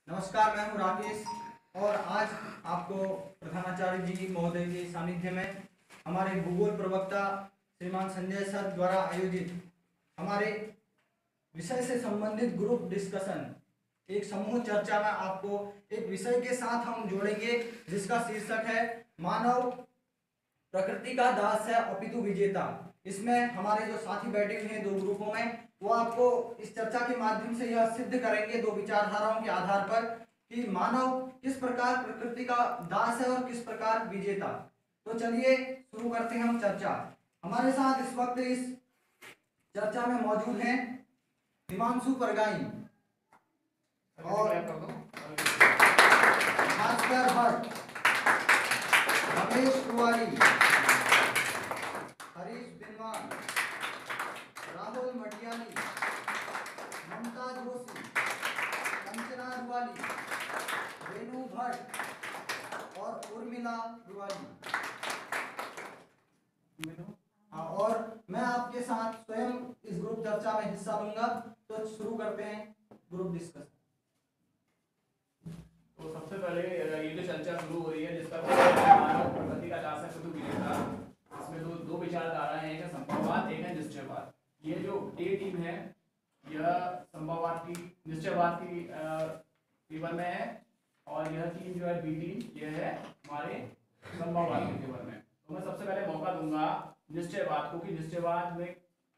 नमस्कार, मैं हूं राकेश और आज आपको प्रधानाचार्य जी महोदय के सानिध्य में हमारे भूगोल प्रवक्ता श्रीमान संजय सर द्वारा आयोजित हमारे विषय से संबंधित ग्रुप डिस्कशन एक समूह चर्चा में आपको एक विषय के साथ हम जोड़ेंगे जिसका शीर्षक है मानव प्रकृति का दास है अपितु विजेता। इसमें हमारे जो साथी बैठे हुए हैं दो ग्रुपों में, वो आपको इस चर्चा के माध्यम से यह सिद्ध करेंगे दो विचारधाराओं के आधार पर कि मानव किस प्रकार प्रकृति का दास है और किस प्रकार विजेता। तो चलिए शुरू करते हैं हम चर्चा। हमारे साथ इस वक्त इस चर्चा में मौजूद हैं हिमांशु परगाई और भास्कर भट्ट, रमेश कुमारी, हरीश बिनवाल, राहुल मटियानी, ममता जोशी, कंचना रुवाली, रेणु भट्ट और उर्मिला रुवाली। और मैं आपके साथ स्वयं इस ग्रुप चर्चा में हिस्सा लूंगा। तो शुरू करते हैं ग्रुप डिस्कशन। तो सबसे पहले ये जो चर्चा शुरू हो रही है जिसका मानव प्रकृति का दास है अपितु विजेता, इसमें दो विचारधाराएं हैं, एक है संभववाद, एक है निश्चयवाद। ये जो ए टीम है यह संभववाद की निश्चयवाद की फेवर में है और यह टीम जो है बी टीम यह है हमारे संभववाद के फेवर में। तो मैं सबसे पहले मौका दूंगा निश्चयवाद को कि निश्चयवाद में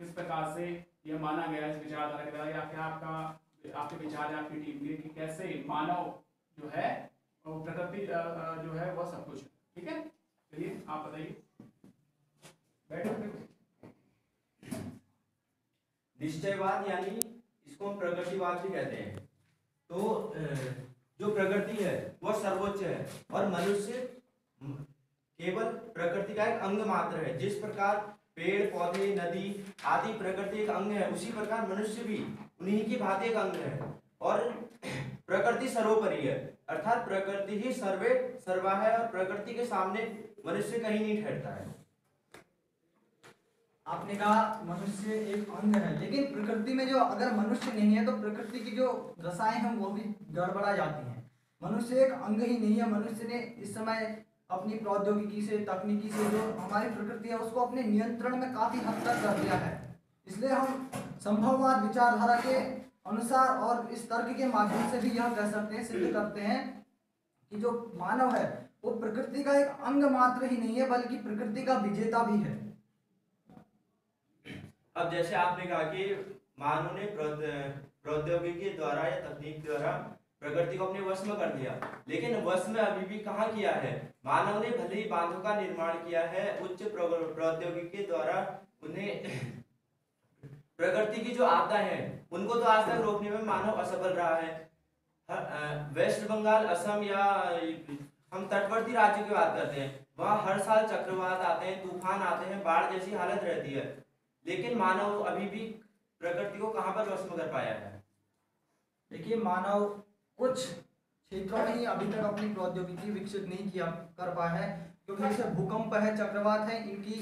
किस प्रकार से यह माना गया है इस विचारधारा के द्वारा, या क्या आपके विचार है आपकी टीम के कि कैसे मानव जो है प्रकृति जो है वह सब कुछ है। ठीक है, चलिए आप बताइए। निश्चयवाद यानी इसको हम प्रकृतिवाद भी कहते हैं। तो जो प्रकृति है वह सर्वोच्च है और मनुष्य केवल प्रकृति का एक अंग मात्र है। जिस प्रकार पेड़ पौधे नदी आदि प्रकृति एक अंग है, उसी प्रकार मनुष्य भी उन्हीं की भांति एक अंग है और प्रकृति सर्वोपरि है, अर्थात प्रकृति ही सर्वे सर्वा है और प्रकृति के सामने मनुष्य कहीं नहीं ठहरता है। आपने कहा मनुष्य एक अंग है, लेकिन प्रकृति में जो अगर मनुष्य नहीं है तो प्रकृति की जो दशाएं हैं वो भी गड़बड़ा जाती हैं। मनुष्य एक अंग ही नहीं है। मनुष्य ने इस समय अपनी प्रौद्योगिकी से तकनीकी से जो हमारी प्रकृति है उसको अपने नियंत्रण में काफी हद तक कर दिया है। इसलिए हम संभववाद विचारधारा के अनुसार और इस तर्क के माध्यम से भी यह कह सकते हैं, सिद्ध करते हैं कि जो मानव है वो प्रकृति का एक अंग मात्र ही नहीं है बल्कि प्रकृति का विजेता भी है। अब जैसे आपने कहा कि मानव ने प्रौद्योगिकी द्वारा या तकनीक द्वारा प्रकृति को अपने वश में कर दिया, लेकिन वश में अभी भी कहाँ किया है। मानव ने भले ही बांधों का निर्माण किया है, उच्च प्रौद्योगिकी द्वारा उन्हें प्रकृति की जो आपदा है उनको तो आज तक रोकने में मानव असफल रहा है। वेस्ट बंगाल, असम या हम तटवर्ती राज्यों की बात करते हैं, वहाँ हर साल चक्रवात आते हैं, तूफान आते हैं, बाढ़ जैसी हालत रहती है, लेकिन मानव अभी भी प्रकृति को कहाँ पर वश में कर पाया है। देखिए, मानव कुछ क्षेत्रों में ही अभी तक अपनी प्रौद्योगिकी विकसित नहीं किया कर पाया है, क्योंकि जैसे भूकंप है, चक्रवात है, इनकी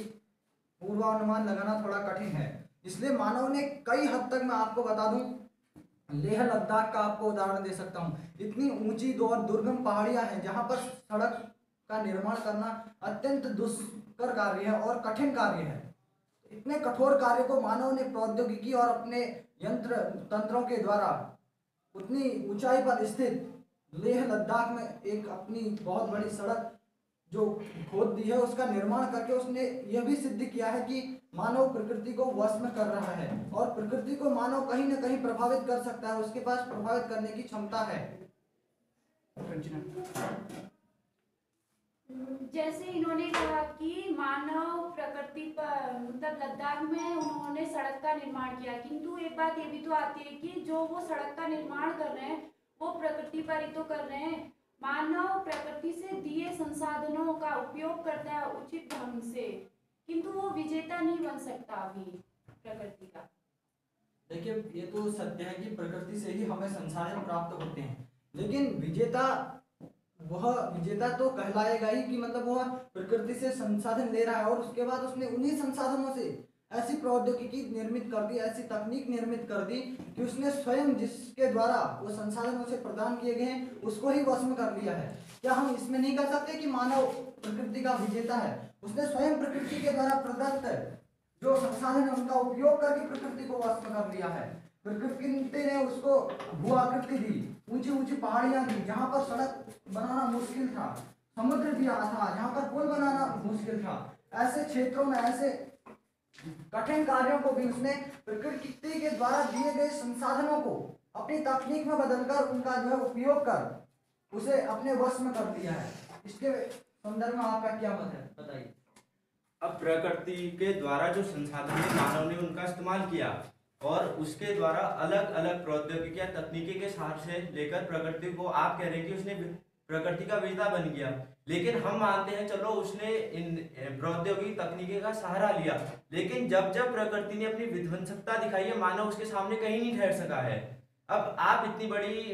पूर्वानुमान लगाना थोड़ा कठिन है। इसलिए मानव ने कई हद तक, मैं आपको बता दूं, लेह लद्दाख का आपको उदाहरण दे सकता हूं, इतनी ऊंची और दुर्गम पहाड़ियां हैं जहां पर सड़क का निर्माण करना अत्यंत दुष्कर कार्य है और कठिन कार्य है। इतने कठोर कार्य को मानव ने प्रौद्योगिकी और अपने यंत्र तंत्रों के द्वारा उतनी ऊंचाई पर स्थित लेह लद्दाख में एक अपनी बहुत बड़ी सड़क जो खोद दी है उसका निर्माण करके उसने यह भी सिद्ध किया है कि मानव प्रकृति को वश में कर रहा है और प्रकृति को मानव कहीं न कहीं प्रभावित कर सकता है, उसके पास प्रभावित करने की क्षमता है। जैसे इन्होंने कहा कि मानव प्रकृति पर मतलब लद्दाख में उन्होंने सड़क का निर्माण किया, किंतु एक बात ये भी तो आती है कि जो वो सड़क का निर्माण कर रहे हैं वो प्रकृति पर ही तो कर रहे हैं। मानव प्रकृति से दिए संसाधनों का उपयोग करता है उचित ढंग से, किंतु वो विजेता नहीं बन सकता अभी प्रकृति का। देखिए, ये तो सत्य है कि प्रकृति से ही हमें संसाधन प्राप्त होते हैं, लेकिन वह विजेता तो कहलाएगा ही कि मतलब वह प्रकृति से संसाधन ले रहा है और उसके बाद उसने उन्हीं संसाधनों से ऐसी प्रौद्योगिकी निर्मित कर दी, ऐसी तकनीक निर्मित कर दी कि उसने स्वयं जिसके द्वारा वो संसाधन उसे प्रदान किए गए हैं उसको ही वश में कर लिया है। क्या हम इसमें नहीं कर सकते कि मानव प्रकृति का विजेता है? उसने स्वयं प्रकृति के द्वारा प्रदत्त जो संसाधन है उनका उपयोग करके प्रकृति को वश में कर लिया है। प्रकृति ने उसको भू आकृति दी, ऊंची ऊंची पहाड़ियां दी जहां पर सड़क बनाना मुश्किल था, समुद्र दिया था जहां पर पुल बनाना मुश्किल था। ऐसे क्षेत्रों में ऐसे कठिन कार्यों को भी उसने प्रकृति के द्वारा दिए गए संसाधनों को अपनी तकनीक में बदलकर उनका जो है उपयोग कर उसे अपने वश में कर दिया है। इसके संदर्भ में आपका क्या मत है, बताइए। अब प्रकृति के द्वारा जो संसाधन है मानव ने उनका इस्तेमाल किया और उसके द्वारा अलग अलग प्रौद्योगिकी तकनीकी के सहारे से लेकर प्रकृति को आप कह रहे हैं कि उसने प्रकृति का विजेता बन गया, लेकिन हम मानते हैं चलो उसने इन प्रौद्योगिकी तकनीकी का सहारा लिया, लेकिन जब जब प्रकृति ने अपनी विध्वंसकता दिखाई है मानव उसके सामने कहीं नहीं ठहर सका है। अब आप इतनी बड़ी,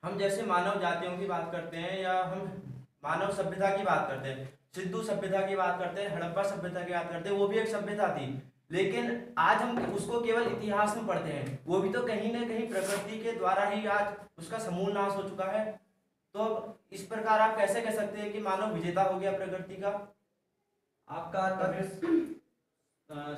हम जैसे मानव जातियों की बात करते हैं या हम मानव सभ्यता की बात करते हैं, सिंधु सभ्यता की बात करते हैं, हड़प्पा सभ्यता की बात करते हैं, वो भी एक सभ्यता थी, लेकिन आज हम उसको केवल इतिहास में पढ़ते हैं, वो भी तो कहीं ना कहीं प्रकृति के द्वारा ही आज उसका समूल नाश हो चुका है। तो इस प्रकार आप कैसे कह सकते हैं कि मानव विजेता हो गया प्रकृति का? आपका तर्क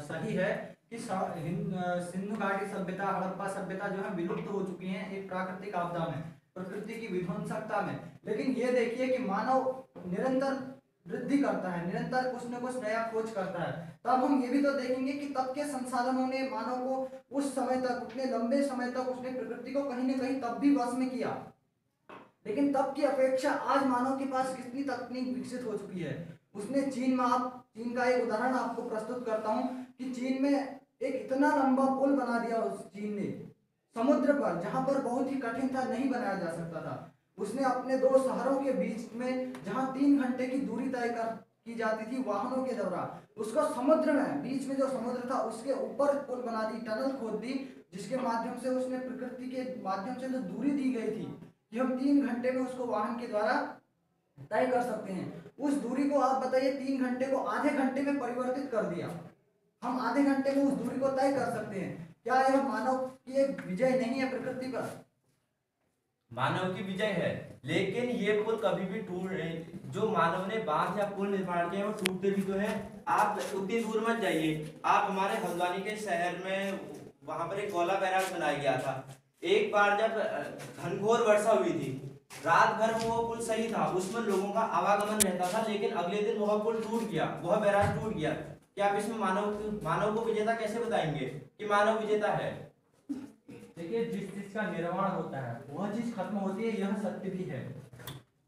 सही है कि सिंधु घाटी सभ्यता, हड़प्पा सभ्यता जो है विलुप्त हो चुकी हैं एक प्राकृतिक आपदा में, प्रकृति की विध्वंसकता में। लेकिन ये देखिए कि मानव निरंतर वृद्धि करता है, निरंतर कुछ न कुछ नया खोज करता है। तब हम ये भी तो देखेंगे कि तब के संसाधनों ने मानव को उस समय तक, उतने लंबे समय तक उसने प्रकृति को कहीं न कहीं तब भी वश में किया, लेकिन तब की अपेक्षा आज मानव के पास कितनी तकनीक विकसित हो चुकी है। उसने चीन में, आप चीन का एक उदाहरण आपको प्रस्तुत करता हूं कि चीन में एक इतना लंबा पुल बना दिया उस चीन ने समुद्र पर, जहां पर बहुत ही कठिन था, नहीं बनाया जा सकता था। उसने अपने दो शहरों के बीच में जहां 3 घंटे की दूरी तय की जाती थी वाहनों के द्वारा, उसको समुद्र में, बीच में जो समुद्र था उसके ऊपर पुल बना दी, टनल खोद दी, जिसके माध्यम से उसने प्रकृति के माध्यम से जो दूरी दी गई थी कि हम 3 घंटे में उसको वाहन के द्वारा तय कर सकते हैं, उस दूरी को आप बताइए 3 घंटे को आधे घंटे में परिवर्तित कर दिया। हम आधे घंटे में उस दूरी को तय कर सकते हैं। क्या यह मानव की एक विजय नहीं है प्रकृति पर? मानव की विजय है, लेकिन ये पुल कभी भी जो मानव ने बांध या पुल निर्माण किया है वो टूटते भी तो है। आप उतनी दूर मत जाइए, आप हमारे हल्द्वानी के शहर में वहां पर एक गोला बैराग बनाया गया था। एक बार जब घनघोर वर्षा हुई थी, रात भर वो पुल सही था, उसमें लोगों का आवागमन रहता था, लेकिन अगले दिन वह पुल टूट गया, वह बैराज टूट गया। क्या आप इसमें मानव को विजेता कैसे बताएंगे कि मानव विजेता है? देखिए, जिस चीज का निर्माण होता है वह चीज खत्म होती है, यह सत्य भी है।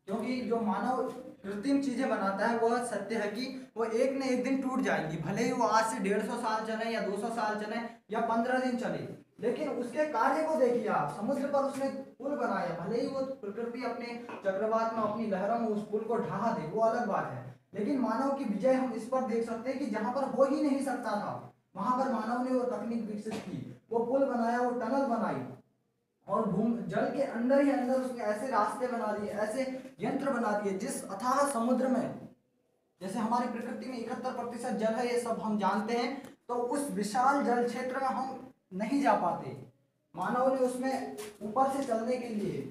क्योंकि जो मानव कृत्रिम चीजें बनाता है वह सत्य है कि वो एक न एक दिन टूट जाएंगी, भले ही वो आज से 150 साल चले या 200 साल चले या 15 दिन चले, लेकिन उसके कार्य को देखिए आप। समुद्र पर उसने पुल बनाया, भले ही वो प्रकृति अपने चक्रवात में, अपनी लहरों में उस पुल को ढहा दे, वो अलग बात है, लेकिन मानव की विजय हम इस पर देख सकते हैं कि जहां पर हो ही नहीं सकता था वहां पर मानव ने वो तकनीक विकसित की, वो पुल बनाया, वो टनल बनाई, और जल के अंदर ही अंदर उसने ऐसे रास्ते बना दिए, ऐसे यंत्र बना दिए जिस अथाह समुद्र में, जैसे हमारी प्रकृति में 71% जल है, ये सब हम जानते हैं, तो उस विशाल जल क्षेत्र में हम नहीं जा पाते। मानव ने उसमें ऊपर से चलने के लिए,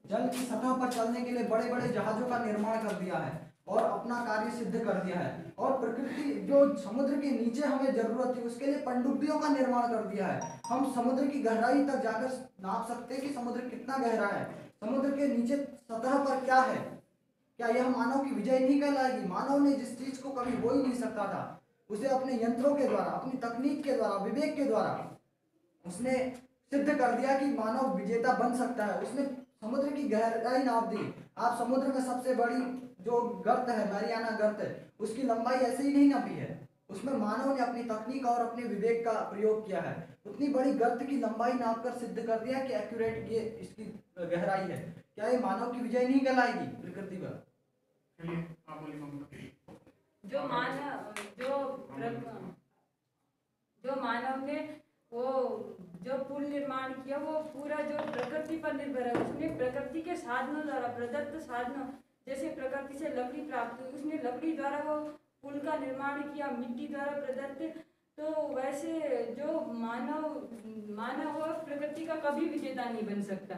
जल की सतह पर चलने के लिए बड़े बड़े जहाजों का निर्माण कर दिया है और अपना कार्य सिद्ध कर दिया है। और प्रकृति जो समुद्र के नीचे हमें जरूरत थी उसके लिए पनडुब्बियों का निर्माण कर दिया है। हम समुद्र की गहराई तक जाकर नाप सकते हैं कि समुद्र कितना गहरा है, समुद्र के नीचे सतह पर क्या है। क्या यह मानव की विजय नहीं कहलाएगी? मानव ने जिस चीज को कभी हो ही नहीं सकता था, उसे अपने यंत्रों के द्वारा, अपनी तकनीक के द्वारा, विवेक के द्वारा उसने सिद्ध कर दिया कि मानव विजेता बन सकता है। उसने समुद्र की गहराई नाप दी। आप समुद्र में सबसे बड़ी जो गर्त है, मैरियाना गर्त है, उसकी लंबाई ऐसे ही नहीं नापी है, उसमें मानव ने अपनी तकनीक और अपने विवेक का प्रयोग किया है। उतनी बड़ी गर्त की लंबाई नापकर सिद्ध कर दिया कि एक्यूरेट ये इसकी गहराई है। क्या ये मानव की विजय नहीं कहलाएगी प्रकृति पर? चलिए आप बोलिए ममता। जो मानव ने वो जो पुल निर्माण किया वो पूरा जो प्रकृति पर निर्भर है। उसने प्रकृति के साधनों द्वारा, प्रदत्त साधनों, जैसे प्रकृति से लकड़ी प्राप्त हुई, उसने लकड़ी द्वारा वो पुल का निर्माण किया, मिट्टी द्वारा प्रदत्त तो वैसे जो मानव और प्रकृति का कभी विजेता नहीं बन सकता।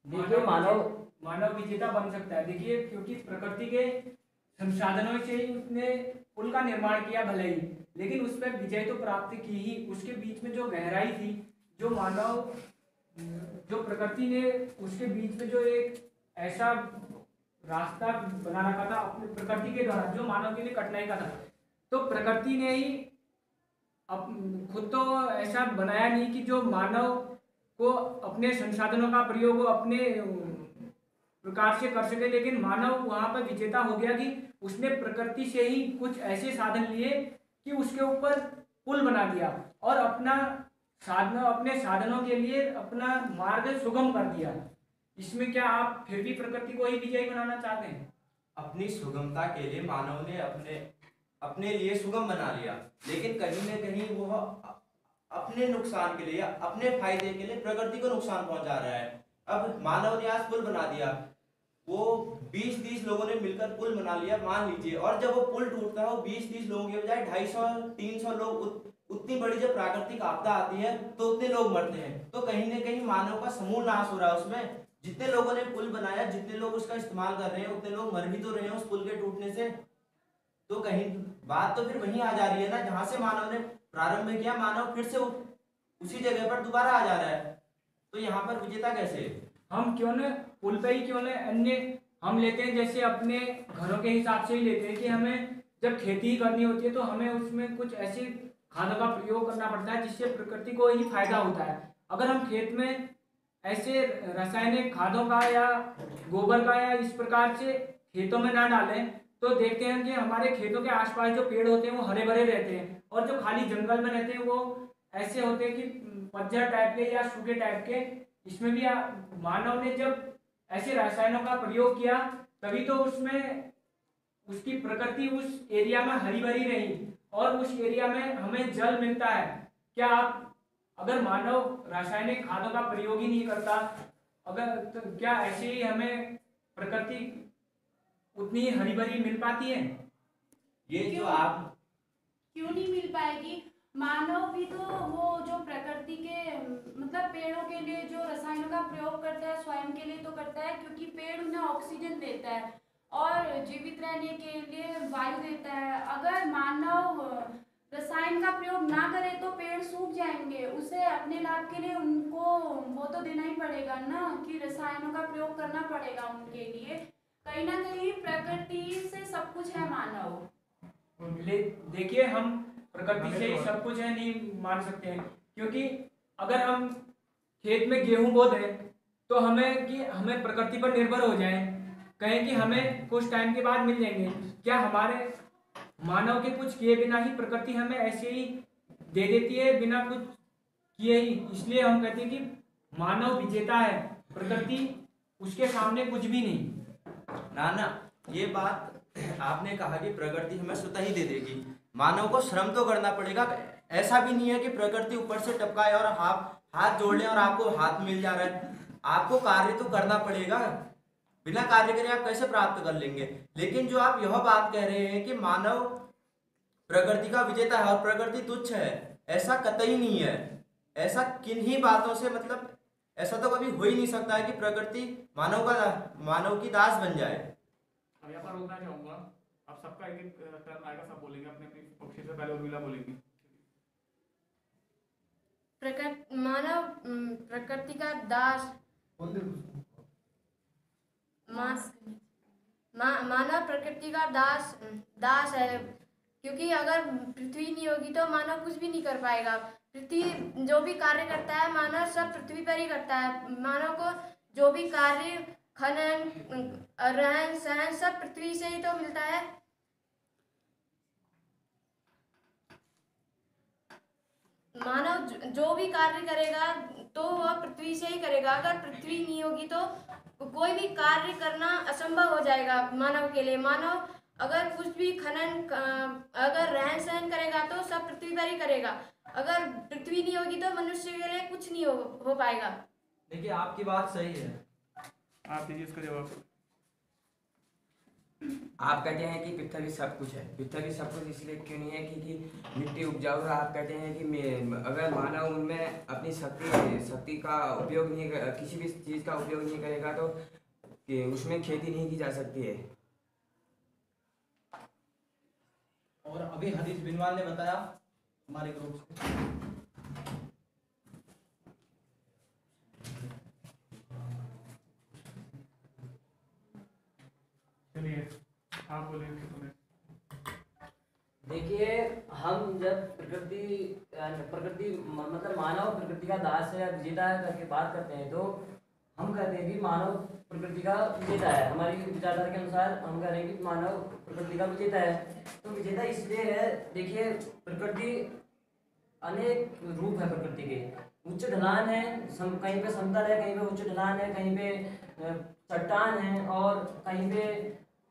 देखिए मानव विजेता बन सकता है, देखिए क्योंकि प्रकृति के संसाधनों से ही उसने पुल का निर्माण किया भले ही, लेकिन उस पर विजय तो प्राप्त की ही। उसके बीच में जो गहराई थी, जो प्रकृति ने उसके बीच में जो एक ऐसा रास्ता बना रखा था अपनी प्रकृति के द्वारा, जो मानव के लिए कठिनाई का था, तो प्रकृति ने ही खुद तो ऐसा बनाया नहीं कि जो मानव को अपने संसाधनों का प्रयोग वो अपने प्रकार से कर सके, लेकिन मानव वहां पर विजेता हो गया कि उसने प्रकृति से ही कुछ ऐसे साधन लिए कि उसके ऊपर पुल बना दिया और अपने साधनों के लिए अपना मार्ग सुगम कर दिया। इसमें क्या आप फिर भी प्रकृति को ही विजयी बनाना चाहते हैं? अपनी सुगमता के लिए मानव ने अपने लिए सुगम बना लिया, लेकिन कहीं न कहीं वो अपने नुकसान के लिए, अपने फायदे के लिए प्रकृति को नुकसान पहुंचा रहा है। अब मानव ने आज पुल बना दिया, वो 20-30 लोगों ने मिलकर पुल बना लिया मान लीजिए, और जब वो पुल टूटता है वो 20-30 लोगों के बजाय 250-300 लोग, उतनी बड़ी जब प्राकृतिक आपदा आती है तो उतने लोग मरते हैं। तो कहीं न कहीं मानव का समूल नाश हो रहा है। उसमें जितने लोगों ने पुल बनाया, जितने लोग उसका इस्तेमाल कर रहे हैं, उतने लोग मर भी तो रहे हैं उस पुल के टूटने से। तो कहीं बात तो फिर वहीं आ जा रही है ना, जहां से मानव ने प्रारंभ किया, मानव फिर से उसी जगह पर दोबारा आ जा रहा है। तो यहाँ पर विजेता कैसे? हम क्यों न पुल पे ही क्यों न अन्य हम लेते हैं, जैसे अपने घरों के हिसाब से ही लेते हैं कि हमें जब खेती करनी होती है तो हमें उसमें कुछ ऐसी खादों का प्रयोग करना पड़ता है जिससे प्रकृति को ही फायदा होता है। अगर हम खेत में ऐसे रासायनिक खादों का या गोबर का या इस प्रकार से खेतों में ना डालें तो देखते हैं कि हमारे खेतों के आसपास जो पेड़ होते हैं वो हरे भरे रहते हैं, और जो खाली जंगल में रहते हैं वो ऐसे होते हैं कि पतझड़ टाइप के या सूखे टाइप के। इसमें भी मानव ने जब ऐसे रसायनों का प्रयोग किया तभी तो उसमें उसकी प्रकृति उस एरिया में हरी भरी रही और उस एरिया में हमें जल मिलता है। क्या आप अगर मानव रासायनिक खादों का प्रयोग ही नहीं करता अगर, तो क्या ऐसे ही हमें प्रकृति उतनी हरी भरी मिल पाती है? ये जो क्यों? आप क्यों नहीं मिल पाएगी? मानव भी तो वो जो प्रकृति के मतलब पेड़ों के लिए जो रसायनों का प्रयोग करता है स्वयं के लिए तो करता है, क्योंकि पेड़ उन्हें ऑक्सीजन देता है और जीवित रहने के लिए वायु देता है। अगर मानव रसायन का प्रयोग ना करे तो पेड़ सूख जाएंगे। उसे अपने लाभ के लिए उनको वो तो देना ही पड़ेगा ना कि रसायनों का प्रयोग करना पड़ेगा उनके लिए। कहीं ना कहीं प्रकृति से सब कुछ है मानव। देखिए हम प्रकृति से ही सब कुछ है नहीं मान सकते हैं, क्योंकि अगर हम खेत में गेहूं बो दें तो हमें प्रकृति पर निर्भर हो जाएं, कहें कि हमें कुछ टाइम के बाद मिल जाएंगे। क्या हमारे मानव के कुछ किए बिना ही प्रकृति हमें ऐसे ही दे देती है बिना कुछ किए ही? इसलिए हम कहते हैं कि मानव विजेता है, प्रकृति उसके सामने कुछ भी नहीं। ना ये बात आपने कहा कि प्रकृति हमें स्वतः ही दे देगी, मानव को श्रम तो करना पड़ेगा। ऐसा भी नहीं है कि प्रकृति ऊपर से टपकाए और हाथ जोड़ ले और आपको हाथ मिल जा रहा है। आपको कार्य तो करना पड़ेगा, बिना कार्य करे आप कैसे प्राप्त कर लेंगे? लेकिन जो आप यह बात कह रहे हैं कि मानव प्रकृति का विजेता है और प्रकृति तुच्छ है, ऐसा कतई नहीं है। ऐसा किन्हीं बातों से मतलब ऐसा तो कभी हो ही नहीं सकता है कि प्रकृति मानव की दास बन जाए। अब यहाँ पर रोकना चाहूंगा, अब सबका एक एक टर्न आएगा, सब बोलेंगे अपने अपने पक्ष से, पहले उर्मिला बोलेंगी। मानव प्रकृति का दास मानव प्रकृति का दास है, क्योंकि अगर पृथ्वी नहीं होगी तो मानव कुछ भी नहीं कर पाएगा। पृथ्वी जो भी कार्य करता है मानव सब पृथ्वी पर ही करता है। मानव को जो भी कार्य खनन रहन सहन सब पृथ्वी से ही तो मिलता है। मानव जो भी कार्य करेगा तो वह पृथ्वी से ही करेगा। अगर पृथ्वी नहीं होगी तो कोई भी कार्य करना असंभव हो जाएगा मानव के लिए। मानव अगर कुछ भी खनन अगर रहन सहन करेगा तो सब पृथ्वी पर ही करेगा। अगर पृथ्वी नहीं होगी तो मनुष्य के लिए कुछ नहीं हो पाएगा। देखिए आपकी बात सही है। आप दीजिए इसका जवाब। आप कहते हैं कि पृथ्वी सब कुछ है। पृथ्वी सब कुछ इसलिए क्यों नहीं है क्योंकि मिट्टी उपजाऊ है। आप कहते हैं कि अगर मानव उनमें अपनी शक्ति का उपयोग नहीं किसी भी चीज़ का उपयोग नहीं करेगा तो कि उसमें खेती नहीं की जा सकती है। और अभी हदीस बिनवाल ने बताया हमारे ग्रुप से। चलिए आप बोलिए। देखिए, हम जब प्रकृति मतलब मानव प्रकृति का दास है या विजेता है करके बात करते हैं तो हम कहते हैं कि मानव प्रकृति का विजेता है। हमारी विचारधारा के अनुसार हम कह रहे हैं कि मानव प्रकृति का विजेता है। तो विजेता इसलिए है, देखिए प्रकृति अनेक रूप है प्रकृति के। उच्च ढलान है, कहीं पे समतल है, कहीं पे उच्च ढलान है, कहीं पे चट्टान है और कहीं पे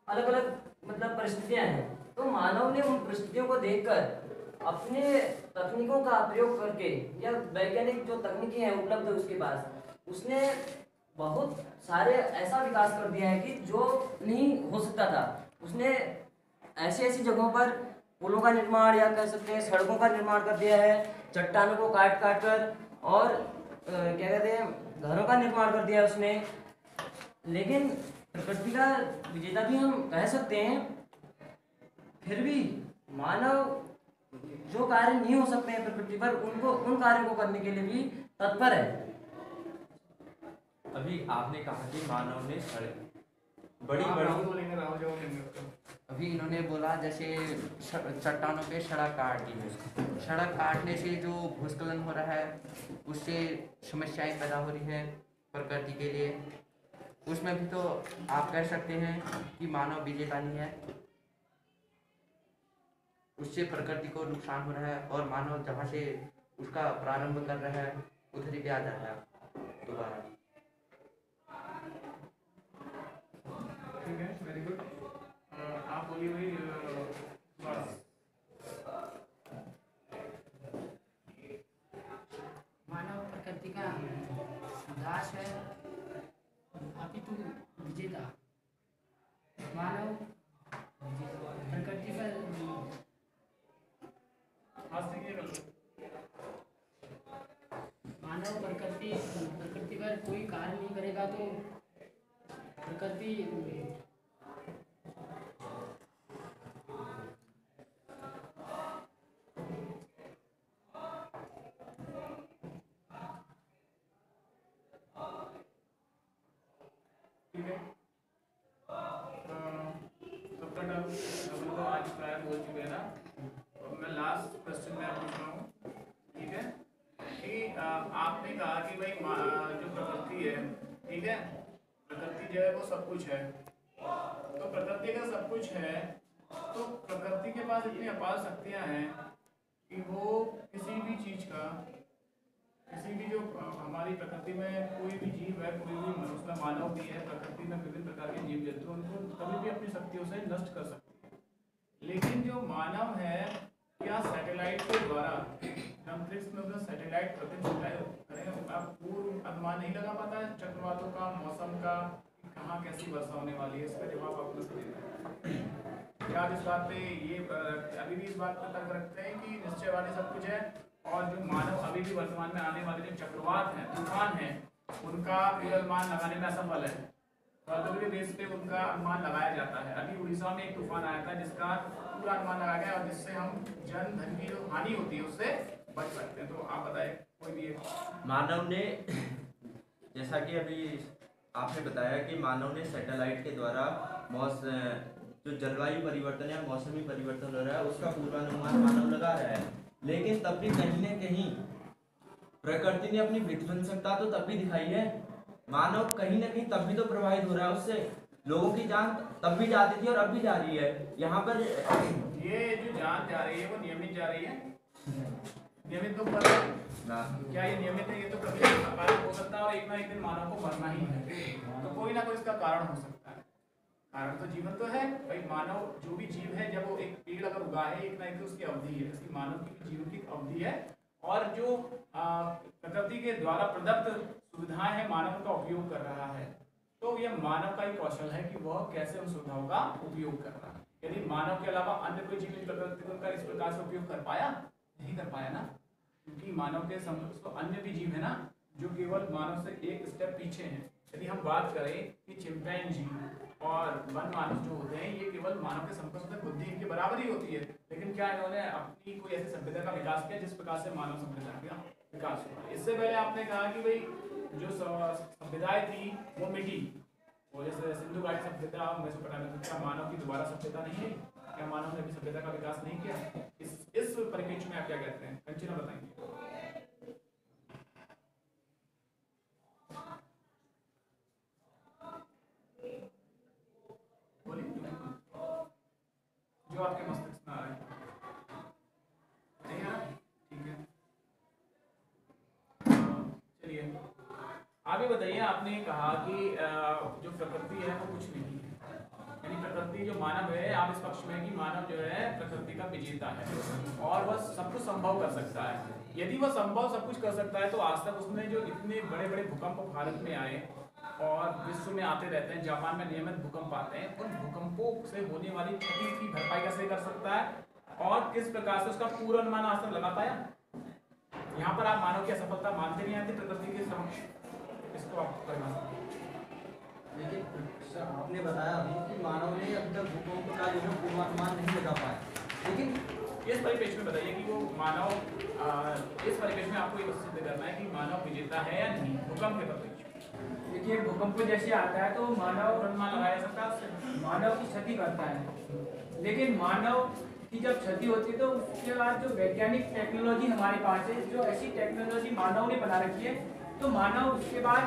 अलग अलग मतलब परिस्थितियां हैं। तो मानव ने उन परिस्थितियों को देखकर अपने तकनीकों का प्रयोग करके या वैज्ञानिक जो तकनीकी हैं उपलब्ध है उसके पास, उसने बहुत सारे ऐसा विकास कर दिया है कि जो नहीं हो सकता था। उसने ऐसी ऐसी जगहों पर पुलों का निर्माण या कह सकते हैं सड़कों का निर्माण कर दिया है, चट्टानों को काट काट कर, और क्या कहते हैं घरों का निर्माण कर दिया है उसने। लेकिन प्रकृति का विजेता भी हम कह सकते हैं, फिर भी मानव जो कार्य नहीं हो सकते हैं प्रकृति पर उनको उन कार्यों को करने के लिए भी तत्पर है। अभी आपने कहा कि मानव ने बड़ी राहुल बड़ी बोलेंगे, राहुल जवाब देंगे उसका। अभी इन्होंने बोला जैसे चट्टानों पे सड़क काट दी है। सड़क काटने से जो भूस्खलन हो रहा है उससे समस्याएं पैदा हो रही हैं प्रकृति के लिए। उसमें भी तो आप कह सकते हैं कि मानव विजेता नहीं है, उससे प्रकृति को नुकसान हो रहा है और मानव जहाँ से उसका प्रारंभ कर रहा है उधर ही आ जा रहा है दोबारा। ठीक है, वेरी गुड। आप बोलिए भाई। मानव प्रकृति का दास है अपितु विजेता। मानव प्रकृति का मानव प्रकृति पर कोई कार्य नहीं करेगा तो प्रकृति ठीक है। तब तक हम लोग आज प्राय बोल चुके हैं ना। तो मैं लास्ट क्वेश्चन में पूछ रहा हूँ, ठीक है, कि आपने कहा कि भाई जो प्रकृति है, ठीक है, प्रकृति जो है वो सब कुछ है। तो प्रकृति का सब कुछ है तो प्रकृति के पास इतनी अपार शक्तियाँ हैं कि वो किसी भी चीज़ का, किसी भी जो हमारी प्रकृति में कोई भी जीव है, कोई भी मनुष्य मानव भी है, प्रकृति में विभिन्न प्रकार के जीव जंतु उनको कभी भी अपनी शक्तियों से नष्ट कर सकते हैं। लेकिन जो मानव है, क्या सैटेलाइट के द्वारा अंतरिक्ष में उधर सैटेलाइट करेंगे, आप पूर्व अनुमान नहीं लगा पाता है चक्रवातों का, मौसम का, कहाँ कैसी वर्षा होने वाली है? इसका जवाब आप मुझे देना। क्या इस बात पे ये अभी भी इस बात पर तर्क रखते हैं कि निश्चयवादी सब कुछ है और जो मानव अभी भी वर्तमान में आने वाले जो चक्रवात हैं, तूफान हैं, उनका पूर्वानुमान लगाने में असफल है? प्रौद्योगिकी बेस पे उनका अनुमान लगाया जाता है। अभी उड़ीसा में एक तूफान आया था जिसका पूरा अनुमान लगाया गया और जिससे हम जन धन की जो हानि होती है उससे बच सकते हैं। तो आप बताएं कोई भी मानव ने, जैसा कि अभी आपने बताया कि मानव ने सैटेलाइट के द्वारा जो जलवायु परिवर्तन या मौसमी परिवर्तन हो रहा है उसका पूर्वानुमान मानव लगा रहा है। लेकिन तब भी कहीं न कहीं प्रकृति ने अपनी विध्वंसकता तो तब भी दिखाई है। मानव कहीं न कहीं तब भी तो प्रभावित हो रहा है उससे। लोगों की जान तब भी जाती थी और अब भी जा रही है। यहाँ पर ये जो जान जा रही है वो नियमित जा रही है, नियमित तो पर क्या ये नियमित है? ये तो कभी अकारण हो सकता है और एक ना एक दिन मानव को मरना ही है। तो कोई ना कोई इसका कारण हो सकता है। कारण तो जीवन तो है भाई। मानव जो भी जीव है, जब वो एक पेड़ अगर उगा है, एक ना एक उसकी अवधि है, उसकी मानव की जीवन की अवधि है। और जो प्रकृति के द्वारा प्रदत्त सुविधाएं हैं मानव का उपयोग कर रहा है। तो तो यह मानव का ही कौशल है कि वह कैसे उन सुविधाओं का उपयोग कर रहा है। यदि मानव के अलावा अन्य कोई जीव प्रकृति का इस प्रकार से उपयोग कर पाया, नहीं कर पाया ना, क्योंकि मानव के तो अन्य भी जीव है ना जो केवल मानव से एक स्टेप पीछे हैं। यदि हम बात करें कि चिंपैंजी और वन मानव जो होते हैं ये केवल मानव के समकक्ष में बुद्धि इनके बराबर ही होती है, लेकिन क्या इन्होंने अपनी कोई ऐसी सभ्यता का विकास किया जिस प्रकार से मानव सभ्यता का विकास हुआ। इससे पहले आपने कहा कि भाई जो सभ्यताएं थी वो मिटी, वो जैसे सिंधु घाटी सभ्यता, मेसोपोटामिया, क्या मानव की दोबारा सभ्यता नहीं है? क्या मानव ने अभी सभ्यता का विकास नहीं किया? इस परिप्रेक्ष्य में आप क्या कहते हैं? कंचना बताएंगे। जो आपके मस्तिष्क में आ रहा है नहीं है, ठीक है। चलिए आगे बताइए। आपने कहा कि जो प्रकृति है वो कुछ नहीं है, यानी प्रकृति जो मानव है, आप इस पक्ष में कि मानव जो है प्रकृति का विजेता है और वह सब कुछ संभव कर सकता है। यदि वह संभव सब कुछ कर सकता है तो आज तक उसने जो इतने बड़े बड़े भूकंप भारत में आए और विश्व में आते रहते हैं, जापान में नियमित भूकंप आते हैं, उन भूकंपों से होने वाली क्षति की भरपाई कैसे कर सकता है और किस प्रकार से उसका पूर्वानुमान आज तक लगा पाया? यहाँ पर आप मानव की असफलता मानते नहीं आते प्रकृति के समक्ष, इसको आप करना। देखिए आपने बताया अभी कि मानव ने अभी तक भूकंप का जो है पूर्वानुमान नहीं लगा पाया, लेकिन इस परिप्रेक्ष्य में बताइए कि वो मानव इस परिप्रेक्ष्य में आपको ये सिद्ध करना है कि मानव विजेता है या नहीं भूकंप के परिप्रेक्ष्य। देखिए भूकंप जैसे आता है तो मानव अनुमान लगाया सकता है, मानव की क्षति करता है, लेकिन मानव की जब क्षति होती है तो उसके बाद जो वैज्ञानिक टेक्नोलॉजी हमारे पास है, जो ऐसी टेक्नोलॉजी मानव ने बना रखी है, तो मानव उसके बाद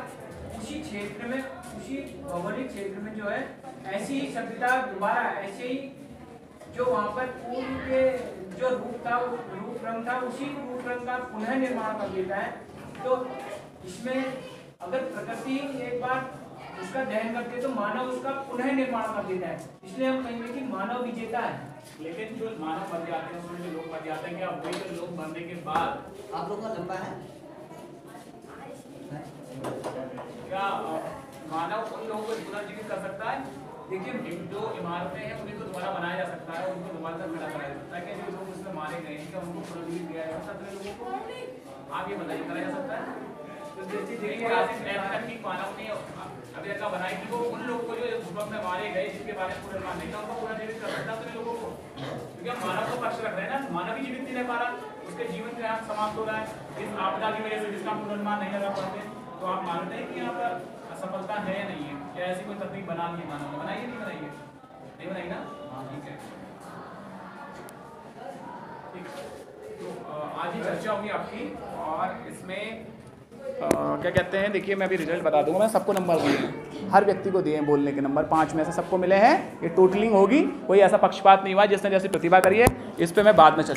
उसी क्षेत्र में, उसी भौगोलिक क्षेत्र में जो है ऐसी सभ्यता दोबारा ऐसे ही जो वहाँ पर पूर्व के जो रूप था, रूप रंग था, उसी रूप रंग का पुनः निर्माण कर देता है। तो इसमें अगर प्रकृति एक बार उसका दहन करती है तो मानव उसका पुनः निर्माण कर देता है, इसलिए हम कहेंगे कि मानव विजेता है। लेकिन जो मानव मर जाते हैं उसमें जो लोग मर जाते हैं, क्या वही जो लोग मरने के बाद आप लोग का लंबा है क्या मानव उन लोगों को पुनर्जीवित कर सकता है? देखिए जो इमारतें हैं उन्हीं को दोबारा बनाया जा सकता है, उनको दोबारा तक खड़ा कराया जा सकता है। क्या जो लोग उसमें मारे गए हैं क्या उनको पुनर्जीवित किया जा सकता है लोगों को? आप ये बताइए, कराया जा सकता है? तो देखिए मानव ने अभी तक बनाई कि वो उन लोगों को जो भूकंप में मारे गए जिनके बारे में पुनर्निर्माण नहीं था उनको पुनर्जीवित कर सकता है लोगों को, क्योंकि हम मानव को पक्ष रख रहे हैं ना। मानव ही जीवित नहीं रह पा रहा, उसके जीवन का समाप्त हो रहा है इस आपदा की वजह से जिसका पुनर्निर्माण नहीं लगा पाते। तो आप मानते हैं कि यहाँ पर असफलता है या नहीं है, या ऐसी कोई तकनीक बना ली है मानव ने? बनाइए नहीं बनाइए? नहीं बनाई ना? हाँ ठीक है, ठीक। तो आज ही चर्चा होगी आपकी और इसमें क्या कहते हैं, देखिए मैं अभी रिजल्ट बता दूंगा। मैं सबको नंबर दिए हैं, हर व्यक्ति को दिए हैं बोलने के नंबर 5 में से सबको मिले हैं। ये टोटलिंग होगी, कोई ऐसा पक्षपात नहीं हुआ जिसने जैसी प्रतिभा करी है, इस पे मैं बाद में